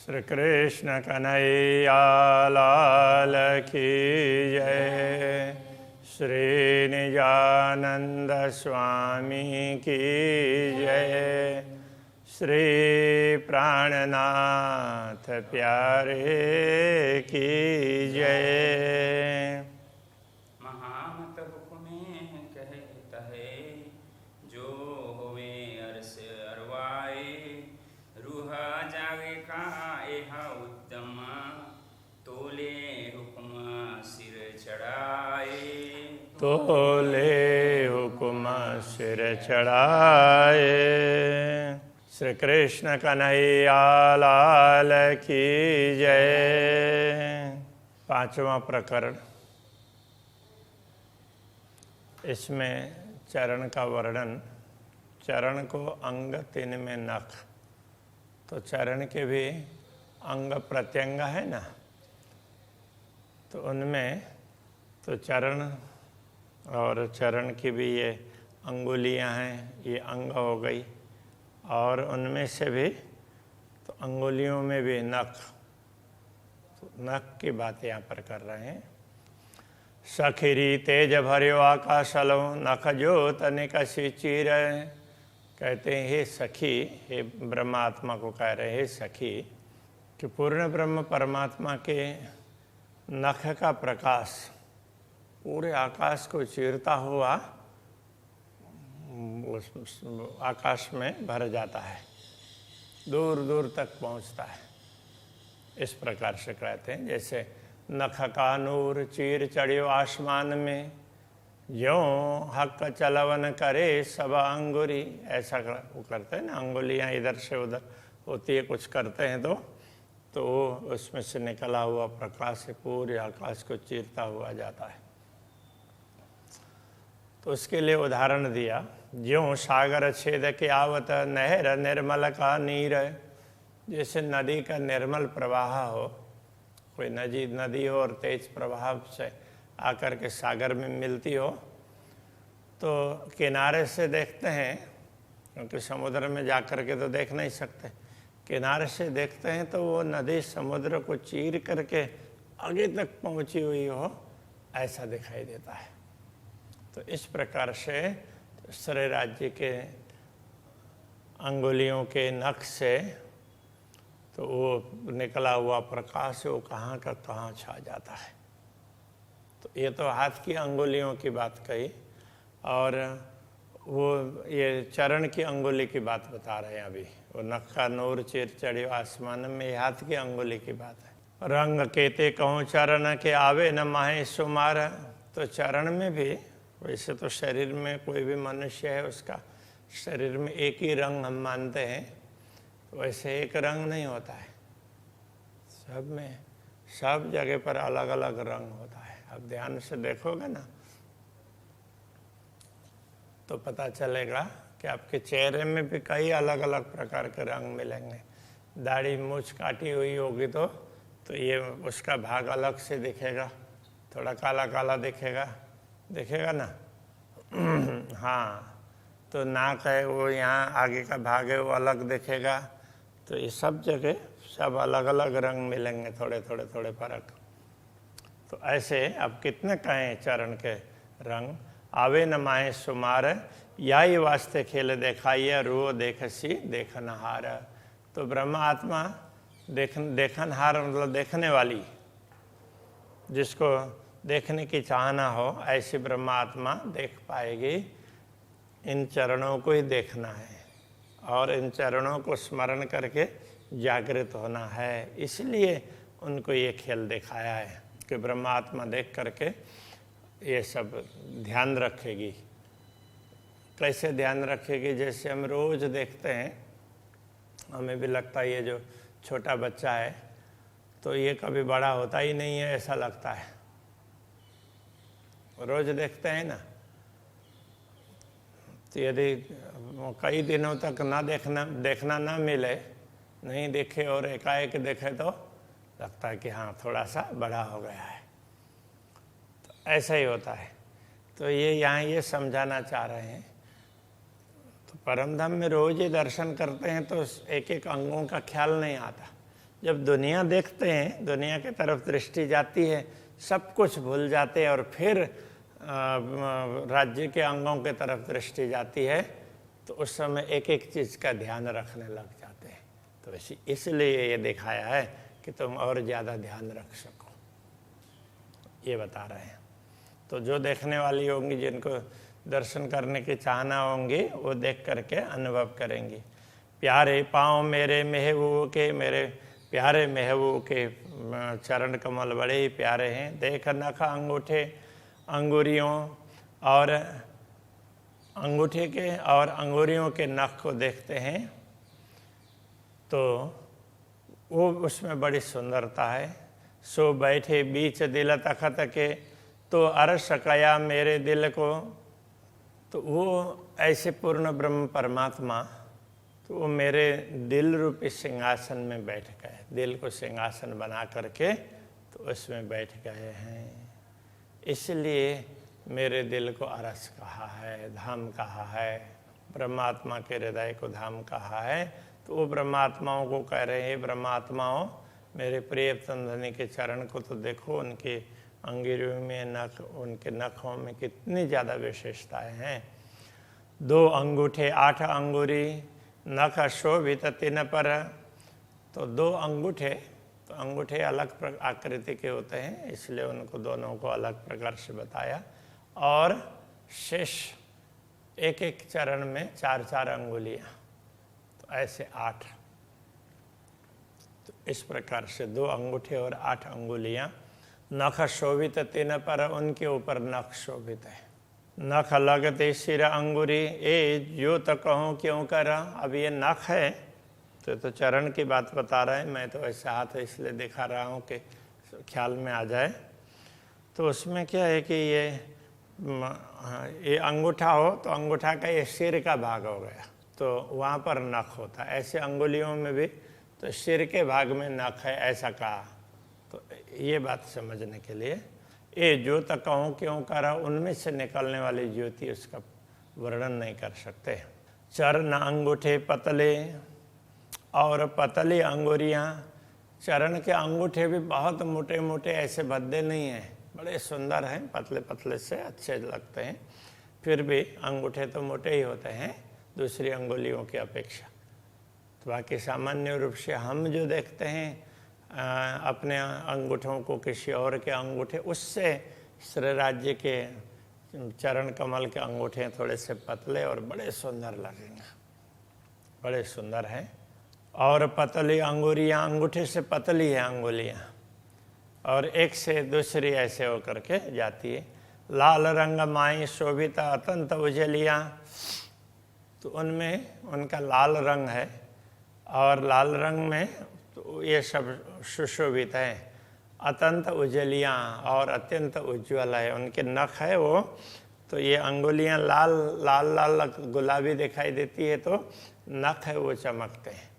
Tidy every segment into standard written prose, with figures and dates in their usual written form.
श्री कृष्ण कन्हैया लाल की जय। श्री निजानंद स्वामी की जय। श्री प्राणनाथ प्यारे की जय। महामत हुक्मे कहता है जो होवे अरस अरवाए। रूहा जागे का एहा उत्तम तोले हुक्म सिर चढ़ाए। तोले हुक्म सिर चढ़ाए। श्री कृष्ण कन्हैया लाल की जय। पांचवा प्रकरण। इसमें चरण का वर्णन। चरण को अंग तीन में नख, तो चरण के भी अंग प्रत्यंग है ना, तो उनमें तो चरण और चरण की भी ये अंगुलियां हैं, ये अंग हो गई। और उनमें से भी तो अंगुलियों में भी नख, तो नख की बात यहाँ पर कर रहे हैं। सखिरी तेज भर्यो आकाशलो नख जोत निकसी चीर। कहते हैं हे सखी, हे ब्रह्मात्मा को कह रहे हे सखी कि पूर्ण ब्रह्म परमात्मा के नख का प्रकाश पूरे आकाश को चीरता हुआ उस आकाश में भर जाता है, दूर दूर तक पहुंचता है। इस प्रकार से कहते हैं जैसे नख का नूर चीर चढ़ियो आसमान में, ज्यों हक चलवन करे सब अंगुरी। ऐसा वो करते हैं ना, अंगुलियां इधर से उधर होती है, कुछ करते हैं तो उसमें से निकला हुआ प्रकाश से पूरे आकाश को चीरता हुआ जाता है। तो उसके लिए उदाहरण दिया, ज्यों सागर छेद के आवत नहर निर्मल का नीर। जैसे नदी का निर्मल प्रवाह हो, कोई नदी हो और तेज प्रवाह से आकर के सागर में मिलती हो, तो किनारे से देखते हैं, क्योंकि समुद्र में जाकर के तो देख नहीं सकते, किनारे से देखते हैं तो वो नदी समुद्र को चीर करके आगे तक पहुंची हुई हो, ऐसा दिखाई देता है। तो इस प्रकार से शरीर राज्य के अंगुलियों के नख से तो वो निकला हुआ प्रकाश वो कहाँ का कहाँ छा जाता है। तो ये तो हाथ की अंगुलियों की बात कही, और वो ये चरण की अंगुली की बात बता रहे हैं अभी। वो नख का नूर चीर चढ़ियो आसमान में, ये हाथ की अंगुली की बात है। रंग केते कहूँ चरण के आवे न माहे सुमार। तो चरण में भी, वैसे तो शरीर में कोई भी मनुष्य है उसका शरीर में एक ही रंग हम मानते हैं, वैसे एक रंग नहीं होता है, सब में सब जगह पर अलग अलग रंग होता है। अब ध्यान से देखोगे ना तो पता चलेगा कि आपके चेहरे में भी कई अलग अलग प्रकार के रंग मिलेंगे। दाढ़ी मूछ काटी हुई होगी तो ये उसका भाग अलग से दिखेगा, थोड़ा काला काला दिखेगा ना। हाँ, तो नाक है वो यहाँ आगे का भाग है वो अलग दिखेगा। तो ये सब जगह सब अलग अलग रंग मिलेंगे, थोड़े फर्क। तो ऐसे अब कितने कहें चरण के रंग। आवे न माहे सुमार याई वास्ते खेल देखाइए रो देखसी देखनहार। तो ब्रह्म आत्मा देखनहार मतलब देखने वाली, जिसको देखने की चाहना हो ऐसी ब्रह्म आत्मा देख पाएगी। इन चरणों को ही देखना है और इन चरणों को स्मरण करके जागृत होना है। इसलिए उनको ये खेल दिखाया है कि ब्रह्म आत्मा देख करके ये सब ध्यान रखेगी। कैसे ध्यान रखेगी? जैसे हम रोज़ देखते हैं, हमें भी लगता है ये जो छोटा बच्चा है तो ये कभी बड़ा होता ही नहीं है, ऐसा लगता है। रोज़ देखते हैं ना, तो यदि कई दिनों तक देखना ना मिले, नहीं देखे और एकाएक देखे तो लगता है कि हाँ थोड़ा सा बड़ा हो गया है। तो ऐसा ही होता है। तो ये यहाँ ये समझाना चाह रहे हैं। तो परम धाम में रोज ही दर्शन करते हैं तो एक एक अंगों का ख्याल नहीं आता। जब दुनिया देखते हैं, दुनिया की तरफ दृष्टि जाती है, सब कुछ भूल जाते हैं और फिर राज्य के अंगों की तरफ दृष्टि जाती है तो उस समय एक एक चीज़ का ध्यान रखने लग जाते हैं। तो इसलिए ये दिखाया है कि तुम और ज़्यादा ध्यान रख सको, ये बता रहे हैं। तो जो देखने वाली होंगी, जिनको दर्शन करने की चाहना होंगी, वो देख करके अनुभव करेंगी। प्यारे पाँव मेरे महबूब के, मेरे प्यारे महबूब के चरण कमल बड़े ही प्यारे हैं। देख नख अंगूठे अंगुरियों और अंगूठे के और अंगुरियों के नख को देखते हैं तो वो उसमें बड़ी सुंदरता है। सो बैठे बीच दिल तखत के, तो अरस कया मेरे दिल को। तो वो ऐसे पूर्ण ब्रह्म परमात्मा, तो वो मेरे दिल रूपी सिंहासन में बैठ गए, दिल को सिंहासन बना करके तो उसमें बैठ गए हैं। इसलिए मेरे दिल को अरस कहा है, धाम कहा है, ब्रह्मात्मा के हृदय को धाम कहा है। तो वो ब्रह्मात्माओं को कह रहे हैं, ब्रह्मात्माओं मेरे प्रिय तंधनी के चरण को तो देखो, उनके अंगुरियों में नख, उनके नखों में कितनी ज़्यादा विशेषताएं हैं। 2 अंगूठे 8 अंगुरी, नख शोभित तिन पर। तो 2 अंगूठे, तो अंगूठे अलग आकृति के होते हैं, इसलिए उनको दोनों को अलग प्रकार से बताया। और शेष एक एक चरण में 4-4 अंगुलियाँ, तो ऐसे 8। तो इस प्रकार से 2 अंगूठे और 8 अंगुलियाँ। नख शोभित तिन पर, उनके ऊपर नख शोभित है। नख लगते सिर अंगुरी, ए जो तो कहूँ क्यों करा। अब ये नख है तो चरण की बात बता रहे हैं, मैं तो ऐसे हाथ इसलिए दिखा रहा हूँ कि ख्याल में आ जाए। तो उसमें क्या है कि ये अंगूठा हो तो अंगूठा का ये सिर का भाग हो गया, तो वहाँ पर नख होता है। ऐसे अंगुलियों में भी तो सिर के भाग में नख है, ऐसा कहा। तो ये बात समझने के लिए, ये ज्योत कहूँ क्यों करा, उनमें से निकलने वाली ज्योति उसका वर्णन नहीं कर सकते। चरण अंगूठे पतले, और पतली अंगुरियाँ। चरण के अंगूठे भी बहुत मोटे मोटे, ऐसे भद्दे नहीं हैं, बड़े सुंदर हैं, पतले पतले से अच्छे लगते हैं। फिर भी अंगूठे तो मोटे ही होते हैं दूसरी अंगुलियों की अपेक्षा। तो बाकी सामान्य रूप से हम जो देखते हैं अपने अंगूठों को किसी और के अंगूठे, उससे श्री राज्य के चरण कमल के अंगूठे थोड़े से पतले और बड़े सुंदर लगेंगे, बड़े सुंदर हैं। और पतली अंगुरियाँ, अंगूठे से पतली है अंगुलियाँ, और एक से दूसरी ऐसे होकर के जाती है। लाल रंग माई शोभित अत्यंत उजलियाँ, तो उनमें उनका लाल रंग है, और लाल रंग में तो ये सब सुशोभित है। अत्यंत उजलियाँ और अत्यंत उज्ज्वल है, उनके नख है वो, तो ये अंगुलियाँ लाल लाल लाल गुलाबी दिखाई देती है, तो नख है वो चमकते हैं।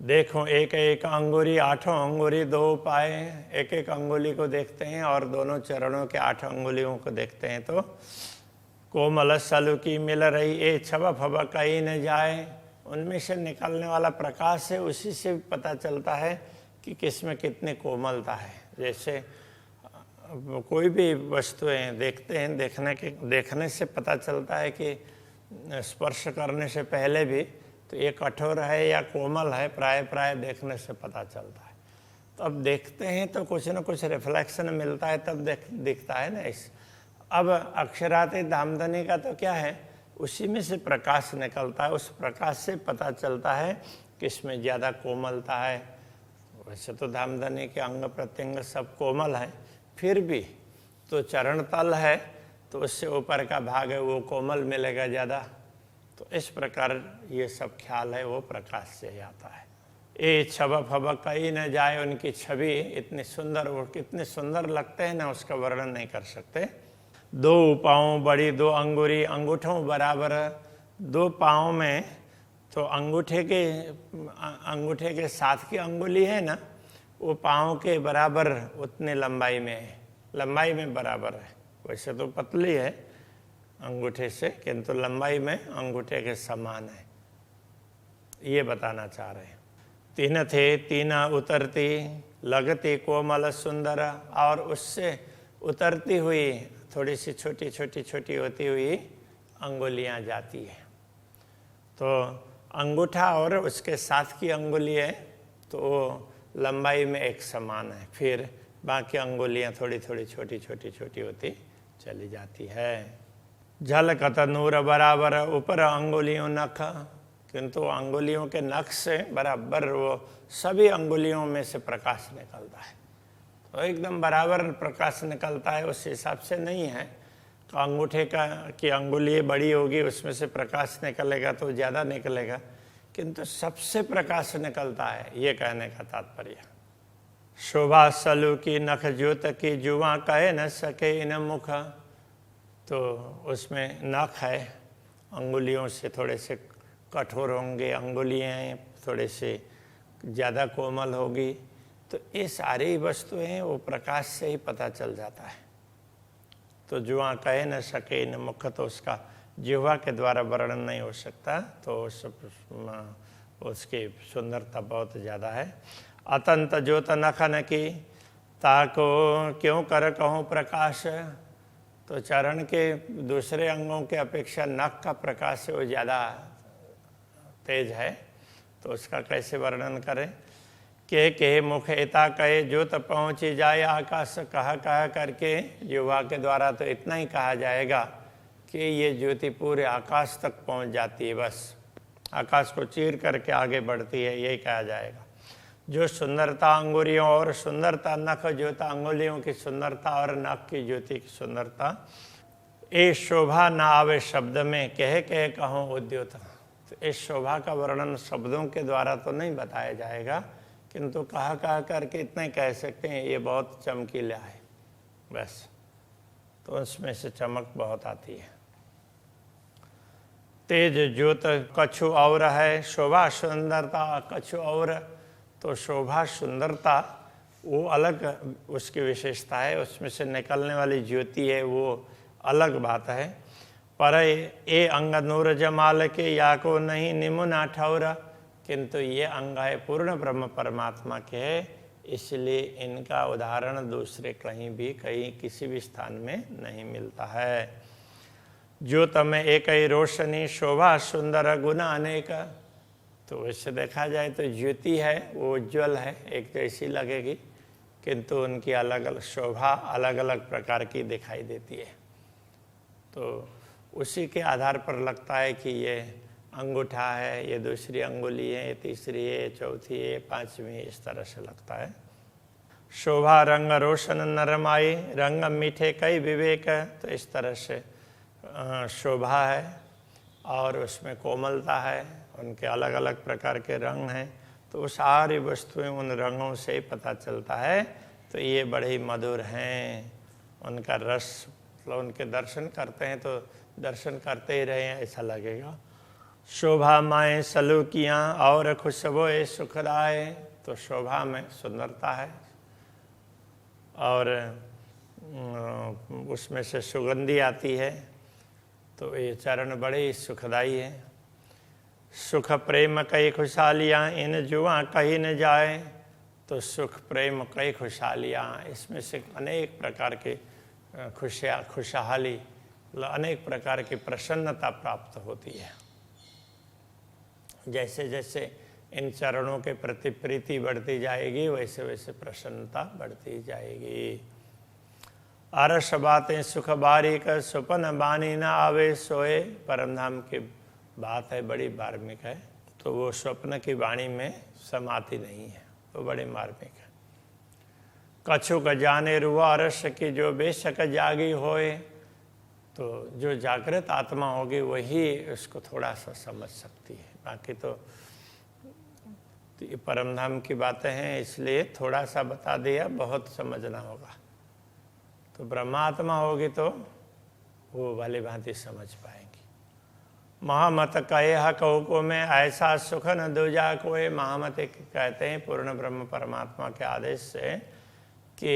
देखो एक एक अंगुरी 8 अंगुरी 2 पाए, एक एक अंगुली को देखते हैं और दोनों चरणों के 8 अंगुलियों को देखते हैं। तो कोमल सलुकी मिल रही, ए छबा फबा कहीं न जाए, उनमें से निकलने वाला प्रकाश है, उसी से पता चलता है कि किसमें कितनी कोमलता है। जैसे कोई भी वस्तुएं देखते हैं, देखने से पता चलता है कि स्पर्श करने से पहले भी तो ये कठोर है या कोमल है, प्राय देखने से पता चलता है। तो अब देखते हैं तो कुछ न कुछ रिफ्लेक्शन मिलता है, तब दिखता है ना। इस अब अक्षराते धामधनी का तो क्या है, उसी में से प्रकाश निकलता है, उस प्रकाश से पता चलता है कि इसमें ज़्यादा कोमलता है। वैसे तो धामधनी के अंग प्रत्यंग सब कोमल हैं, फिर भी तो चरण तल है तो उससे ऊपर का भाग है वो कोमल मिलेगा ज़्यादा। तो इस प्रकार ये सब ख्याल है वो प्रकाश से ही आता है। ए छबा फबा कहीं न जाए, उनकी छवि इतनी सुंदर, वो कितने सुंदर लगते हैं ना, उसका वर्णन नहीं कर सकते। 2 पाँव बड़ी 2 अंगुरी, अंगूठों बराबर 2 पाँव में, तो अंगूठे के साथ की अंगुली है ना, वो पाँव के बराबर उतने लंबाई में है, लंबाई में बराबर है। वैसे तो पतली है अंगूठे से, किंतु लंबाई में अंगूठे के समान है, ये बताना चाह रहे हैं। तीन थे तीन उतरती लगती कोमल सुंदर, और उससे उतरती हुई थोड़ी सी छोटी छोटी छोटी होती हुई अंगुलियां जाती है। तो अंगूठा और उसके साथ की अंगुली है तो लंबाई में एक समान है, फिर बाकी अंगुलियां थोड़ी थोड़ी छोटी छोटी छोटी होती चली जाती है। झलकत नूर बराबर ऊपर अंगुलियों नख, किंतु अंगुलियों के नख से बराबर वो सभी अंगुलियों में से प्रकाश निकलता है। तो एकदम बराबर प्रकाश निकलता है, उस हिसाब से नहीं है तो अंगूठे की अंगुली बड़ी होगी उसमें से प्रकाश निकलेगा तो ज़्यादा निकलेगा, किंतु सबसे प्रकाश निकलता है, ये कहने का तात्पर्य। शोभा सलू की नख ज्योत की जुआ कह न सके इन मुख, तो उसमें नख है, अंगुलियों से थोड़े से कठोर होंगे, अंगुलियाँ थोड़े से ज़्यादा कोमल होगी, तो ये सारी वस्तुएं वो प्रकाश से ही पता चल जाता है। तो जुआ कह न सके इन मुख, तो उसका जिह्वा के द्वारा वर्णन नहीं हो सकता, तो उसकी सुंदरता बहुत ज़्यादा है। अतंत ज्योत नखन की ताको क्यों कर कहूँ प्रकाश, तो चरण के दूसरे अंगों के अपेक्षा नख का प्रकाश वो ज़्यादा तेज है, तो उसका कैसे वर्णन करें। के मुख एता कहे ज्योत पहुँची जाए आकाश, कह करके जिह्वा के द्वारा तो इतना ही कहा जाएगा कि ये ज्योति पूरे आकाश तक पहुँच जाती है, बस आकाश को चीर करके आगे बढ़ती है, यही कहा जाएगा। जो सुंदरता अंगुलियों और सुंदरता नख ज्योता, अंगुलियों की सुंदरता और नख की ज्योति की सुंदरता, ये शोभा न आवे शब्द में कह कहूँ उद्योत, तो इस शोभा का वर्णन शब्दों के द्वारा तो नहीं बताया जाएगा, किंतु कह करके इतना ही कह सकते हैं ये बहुत चमकीला है, बस, तो उसमें से चमक बहुत आती है। तेज ज्योत कछु और है, शोभा सुंदरता कछु और, तो शोभा सुंदरता वो अलग उसकी विशेषता है, उसमें से निकलने वाली ज्योति है वो अलग बात है। पर ये अंग नूर जमाल के या को नहीं निमुना ठौर, किंतु ये अंग है पूर्ण ब्रह्म परमात्मा के है, इसलिए इनका उदाहरण दूसरे कहीं किसी भी स्थान में नहीं मिलता है। ज्योत में एक ही रोशनी शोभा सुंदर गुना अनेक, तो वैसे देखा जाए तो ज्योति है वो उज्ज्वल है, एक जैसी लगेगी, किंतु उनकी अलग अलग शोभा अलग अलग प्रकार की दिखाई देती है। तो उसी के आधार पर लगता है कि ये अंगूठा है, ये दूसरी अंगुली है, ये तीसरी है, चौथी है, पांचवी, इस तरह से लगता है। शोभा रंग रोशन नरमाई रंग मीठे कई विवेक, तो इस तरह से शोभा है और उसमें कोमलता है, उनके अलग अलग प्रकार के रंग हैं, तो वो सारी वस्तुएं उन रंगों से ही पता चलता है, तो ये बड़े ही मधुर हैं, उनका रस, मतलब उनके दर्शन करते हैं तो दर्शन करते ही रहे ऐसा लगेगा। शोभा माएँ सलूकियाँ और खुशबोए सुखदाए, तो शोभा में सुंदरता है और उसमें से सुगंधी आती है, तो ये चरण बड़े ही सुखदाई है। सुख प्रेम कई खुशहालियाँ इन जुआ कहीं न जाए, तो सुख प्रेम कई खुशहालियाँ, इसमें से अनेक प्रकार के खुशहाली, अनेक प्रकार की प्रसन्नता प्राप्त होती है। जैसे जैसे इन चरणों के प्रति प्रीति बढ़ती जाएगी वैसे वैसे प्रसन्नता बढ़ती जाएगी। अरस बातें सुख बारीक सुपन बानी न आवे सोए, परम धाम की बात है, बड़ी मार्मिक है, तो वो स्वप्न की वाणी में समाती नहीं है, वो बड़ी मार्मिक है। कछुक जाने रुआ अरस की जो बेशक जागी होए, तो जो जागृत आत्मा होगी वही उसको थोड़ा सा समझ सकती है, बाकी तो ये परम धाम की बातें हैं इसलिए थोड़ा सा बता दिया, बहुत समझना होगा। तो ब्रह्मात्मा होगी तो वो भली भांति समझ पाएंगी। महामत कहे कहो में ऐसा सुख न दूजा कोई, महामत कहते हैं पूर्ण ब्रह्म परमात्मा के आदेश से कि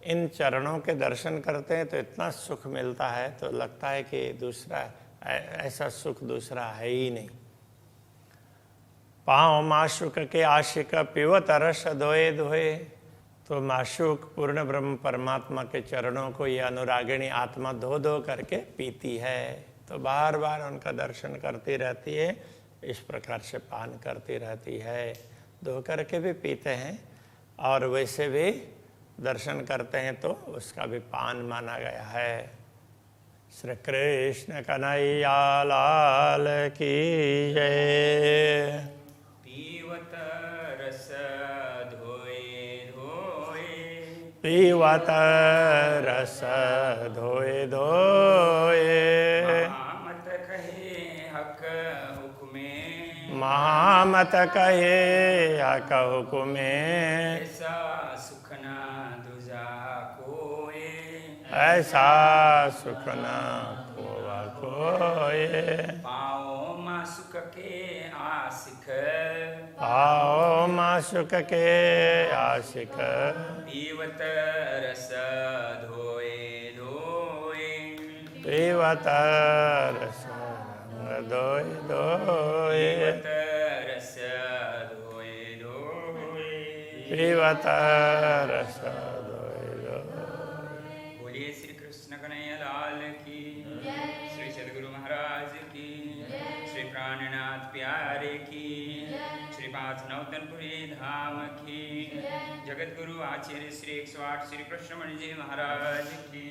इन चरणों के दर्शन करते हैं तो इतना सुख मिलता है, तो लगता है कि दूसरा ऐसा सुख दूसरा है ही नहीं। पाँव माशुक के आशिक पीवत रस धोए धोए। तो माशुक पूर्ण ब्रह्म परमात्मा के चरणों को ये अनुरागिणी आत्मा धो धो करके पीती है। तो बार बार उनका दर्शन करती रहती है, इस प्रकार से पान करती रहती है। धो करके भी पीते हैं और वैसे भी दर्शन करते हैं तो उसका भी पान माना गया है। श्री कृष्ण कन्हैया लाल की जय। पीवत रस धोए धोए, पीवत रस धोए धोए। महामत कहे हक हुक्मे, महामत कहे हक हुक्मे। ऐसा सुख न दूजा कोय, ऐसा सुख न खोवा कोय। पाओ मासुक के आशिक, आओ माशुक के आशिक। पीवत रस धोए धोए, पीवत रस धोए धोए। पीवत रस धोए धोए। पीवत रस धोए धोए। बोलिए श्री कृष्ण कन्हैया लाल की, श्री सद्गुरु महाराज की, श्री प्राणनाथ प्यारे की, श्री पाथ नवतनपुरी धाम की, जगत गुरु आचार्य श्री 108 श्री कृष्ण मणि जी महाराज की।